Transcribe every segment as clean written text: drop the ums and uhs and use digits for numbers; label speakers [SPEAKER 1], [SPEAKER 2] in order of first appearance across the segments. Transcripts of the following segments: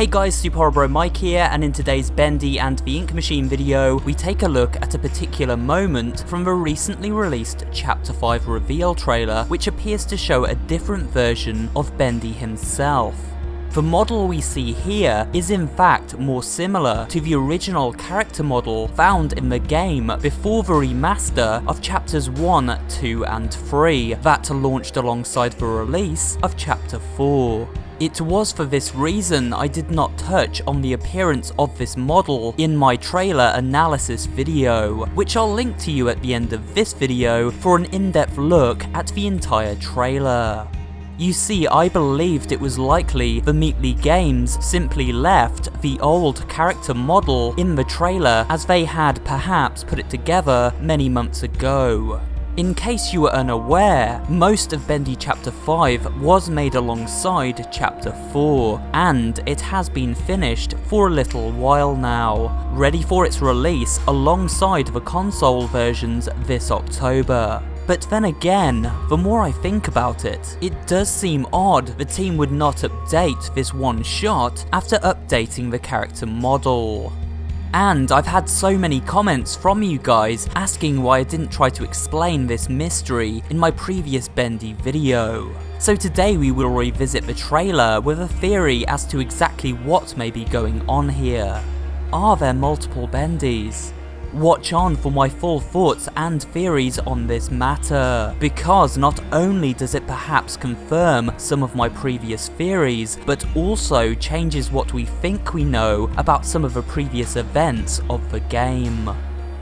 [SPEAKER 1] Hey guys, SuperHorrorBro Mike here, and in today's Bendy and the Ink Machine video, we take a look at a particular moment from the recently released Chapter 5 reveal trailer, which appears to show a different version of Bendy himself. The model we see here is in fact more similar to the original character model found in the game before the remaster of Chapters 1, 2 and 3 that launched alongside the release of Chapter 4. It was for this reason I did not touch on the appearance of this model in my trailer analysis video, which I'll link to you at the end of this video for an in-depth look at the entire trailer. You see, I believed it was likely the Meatly Games simply left the old character model in the trailer as they had perhaps put it together many months ago. In case you were unaware, most of Bendy Chapter 5 was made alongside Chapter 4, and it has been finished for a little while now, ready for its release alongside the console versions this October. But then again, the more I think about it, it does seem odd the team would not update this one shot after updating the character model. And I've had so many comments from you guys asking why I didn't try to explain this mystery in my previous Bendy video. So today we will revisit the trailer with a theory as to exactly what may be going on here. Are there multiple Bendys? Watch on for my full thoughts and theories on this matter, because not only does it perhaps confirm some of my previous theories, but also changes what we think we know about some of the previous events of the game.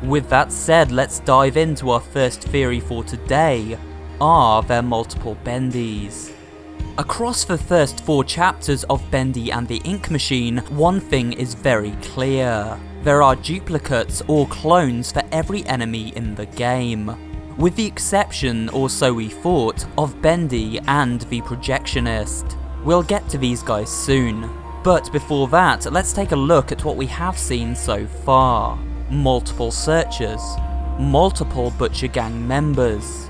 [SPEAKER 1] With that said, let's dive into our first theory for today. Are there multiple Bendys? Across the first 4 chapters of Bendy and the Ink Machine, one thing is very clear. There are duplicates or clones for every enemy in the game. With the exception, or so we thought, of Bendy and the Projectionist. We'll get to these guys soon. But before that, let's take a look at what we have seen so far. Multiple searchers, multiple Butcher Gang members,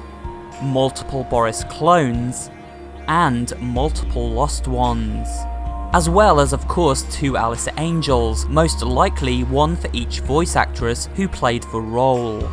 [SPEAKER 1] multiple Boris clones, and multiple Lost Ones. As well as of course 2 Alice Angels, most likely one for each voice actress who played the role.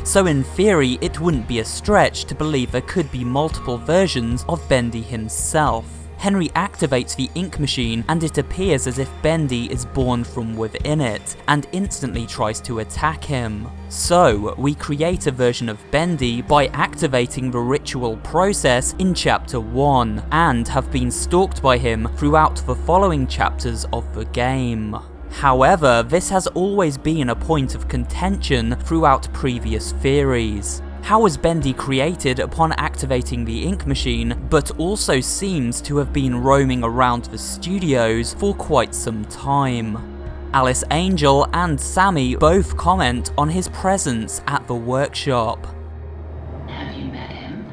[SPEAKER 1] So in theory, it wouldn't be a stretch to believe there could be multiple versions of Bendy himself. Henry activates the Ink Machine and it appears as if Bendy is born from within it, and instantly tries to attack him. So, we create a version of Bendy by activating the ritual process in Chapter 1, and have been stalked by him throughout the following chapters of the game. However, this has always been a point of contention throughout previous theories. How was Bendy created upon activating the Ink Machine, but also seems to have been roaming around the studios for quite some time? Alice Angel and Sammy both comment on his presence at the workshop.
[SPEAKER 2] Have you met him?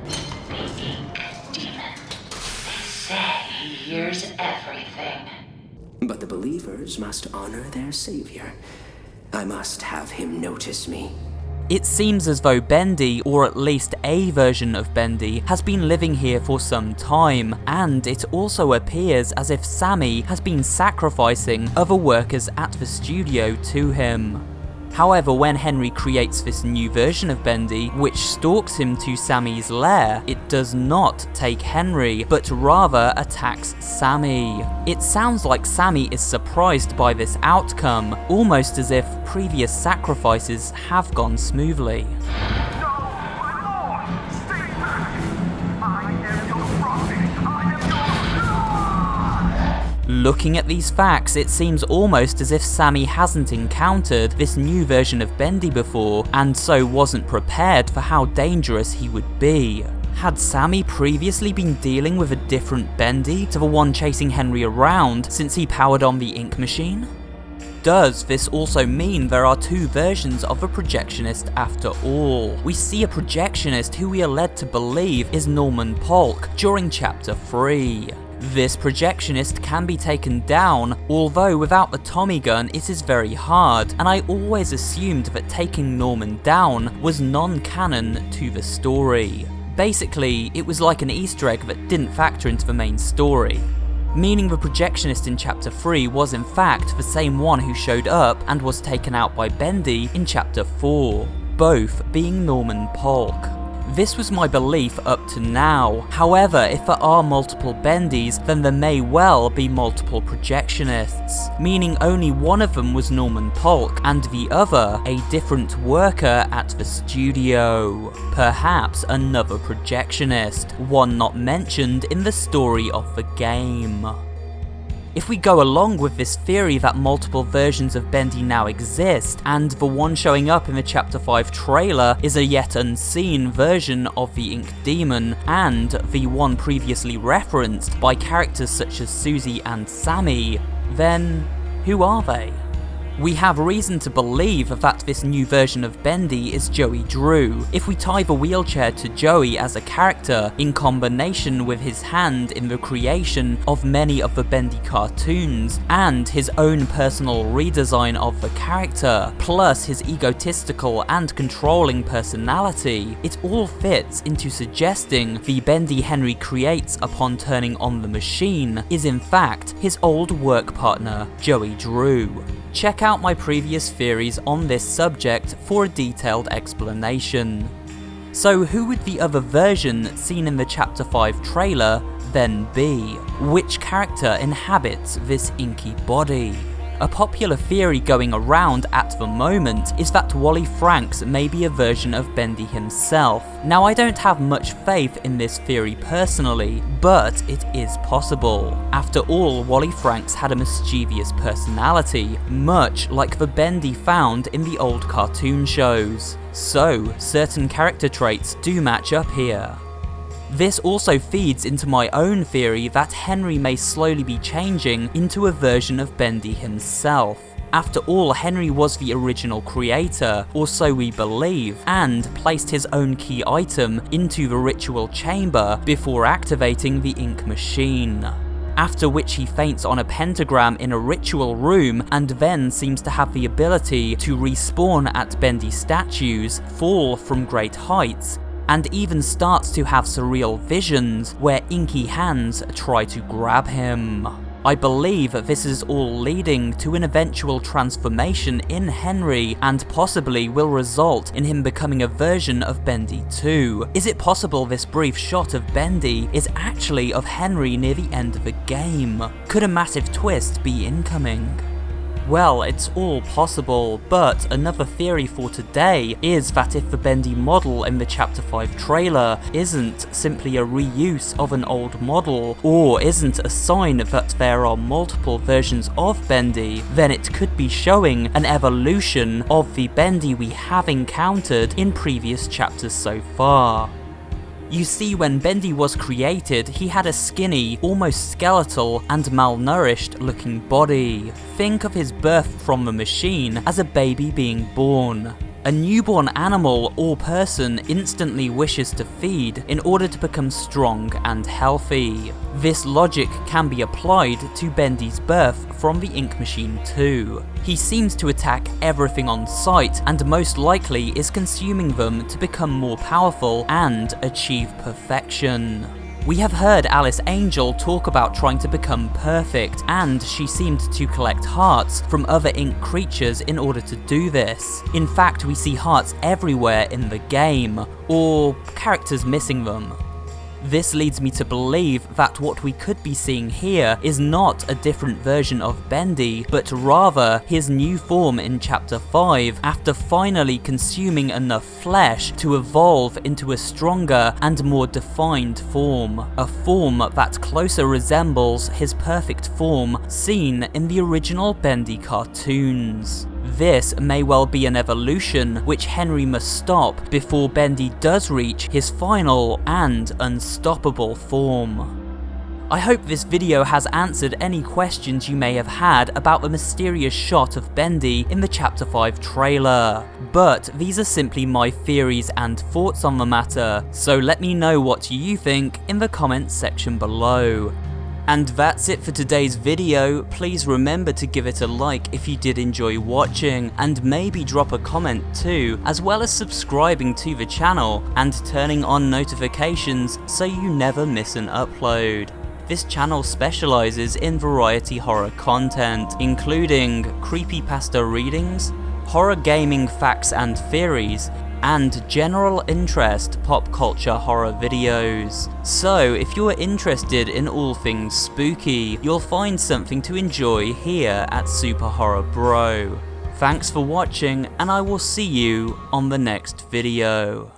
[SPEAKER 2] The Ink Demon. They say he hears everything.
[SPEAKER 3] But the believers must honor their savior. I must have him notice me.
[SPEAKER 1] It seems as though Bendy, or at least a version of Bendy, has been living here for some time, and it also appears as if Sammy has been sacrificing other workers at the studio to him. However, when Henry creates this new version of Bendy, which stalks him to Sammy's lair, it does not take Henry, but rather attacks Sammy. It sounds like Sammy is surprised by this outcome, almost as if previous sacrifices have gone smoothly. Looking at these facts, it seems almost as if Sammy hasn't encountered this new version of Bendy before, and so wasn't prepared for how dangerous he would be. Had Sammy previously been dealing with a different Bendy to the one chasing Henry around since he powered on the Ink Machine? Does this also mean there are 2 versions of a Projectionist after all? We see a Projectionist who we are led to believe is Norman Polk during Chapter 3. This Projectionist can be taken down, although without the Tommy gun it is very hard, and I always assumed that taking Norman down was non-canon to the story. Basically, it was like an Easter egg that didn't factor into the main story. meaning the projectionist in Chapter 3 was in fact the same one who showed up and was taken out by Bendy in Chapter 4, both being Norman Polk. This was my belief up to now. However, if there are multiple Bendys, then there may well be multiple projectionists, meaning only one of them was Norman Polk and the other a different worker at the studio. Perhaps another projectionist, one not mentioned in the story of the game. If we go along with this theory that multiple versions of Bendy now exist, and the one showing up in the Chapter 5 trailer is a yet unseen version of the Ink Demon, and the one previously referenced by characters such as Susie and Sammy, then who are they? We have reason to believe that this new version of Bendy is Joey Drew, if we tie the wheelchair to Joey as a character, in combination with his hand in the creation of many of the Bendy cartoons, and his own personal redesign of the character, plus his egotistical and controlling personality. It all fits into suggesting the Bendy Henry creates upon turning on the machine is in fact his old work partner, Joey Drew. Check out my previous theories on this subject for a detailed explanation. So who would the other version seen in the Chapter 5 trailer then be? Which character inhabits this inky body? A popular theory going around at the moment is that Wally Franks may be a version of Bendy himself. Now, I don't have much faith in this theory personally, but it is possible. After all, Wally Franks had a mischievous personality, much like the Bendy found in the old cartoon shows. So, certain character traits do match up here. This also feeds into my own theory that Henry may slowly be changing into a version of Bendy himself. After all, Henry was the original creator, or so we believe, and placed his own key item into the ritual chamber before activating the ink machine. After which he faints on a pentagram in a ritual room and then seems to have the ability to respawn at Bendy statues, fall from great heights, and even starts to have surreal visions where inky hands try to grab him. I believe this is all leading to an eventual transformation in Henry and possibly will result in him becoming a version of Bendy too. Is it possible this brief shot of Bendy is actually of Henry near the end of the game? Could a massive twist be incoming? Well, it's all possible, but another theory for today is that if the Bendy model in the Chapter 5 trailer isn't simply a reuse of an old model, or isn't a sign that there are multiple versions of Bendy, then it could be showing an evolution of the Bendy we have encountered in previous chapters so far. You see, when Bendy was created, he had a skinny, almost skeletal, and malnourished looking body. Think of his birth from the machine as a baby being born. A newborn animal or person instantly wishes to feed in order to become strong and healthy. This logic can be applied to Bendy's birth from the ink machine too. He seems to attack everything on sight and most likely is consuming them to become more powerful and achieve perfection. We have heard Alice Angel talk about trying to become perfect, and she seemed to collect hearts from other ink creatures in order to do this. In fact, we see hearts everywhere in the game, or characters missing them. This leads me to believe that what we could be seeing here is not a different version of Bendy, but rather his new form in Chapter 5 after finally consuming enough flesh to evolve into a stronger and more defined form. A form that closer resembles his perfect form seen in the original Bendy cartoons. This may well be an evolution which Henry must stop before Bendy does reach his final and unstoppable form. I hope this video has answered any questions you may have had about the mysterious shot of Bendy in the Chapter 5 trailer. But these are simply my theories and thoughts on the matter, so let me know what you think in the comments section below. And that's it for today's video. Please remember to give it a like if you did enjoy watching, and maybe drop a comment too, as well as subscribing to the channel and turning on notifications so you never miss an upload. This channel specializes in variety horror content, including creepypasta readings, horror gaming facts and theories, and general interest pop culture horror videos. So if you're interested in all things spooky, you'll find something to enjoy here at SuperHorrorBro. Thanks for watching, and I will see you on the next video.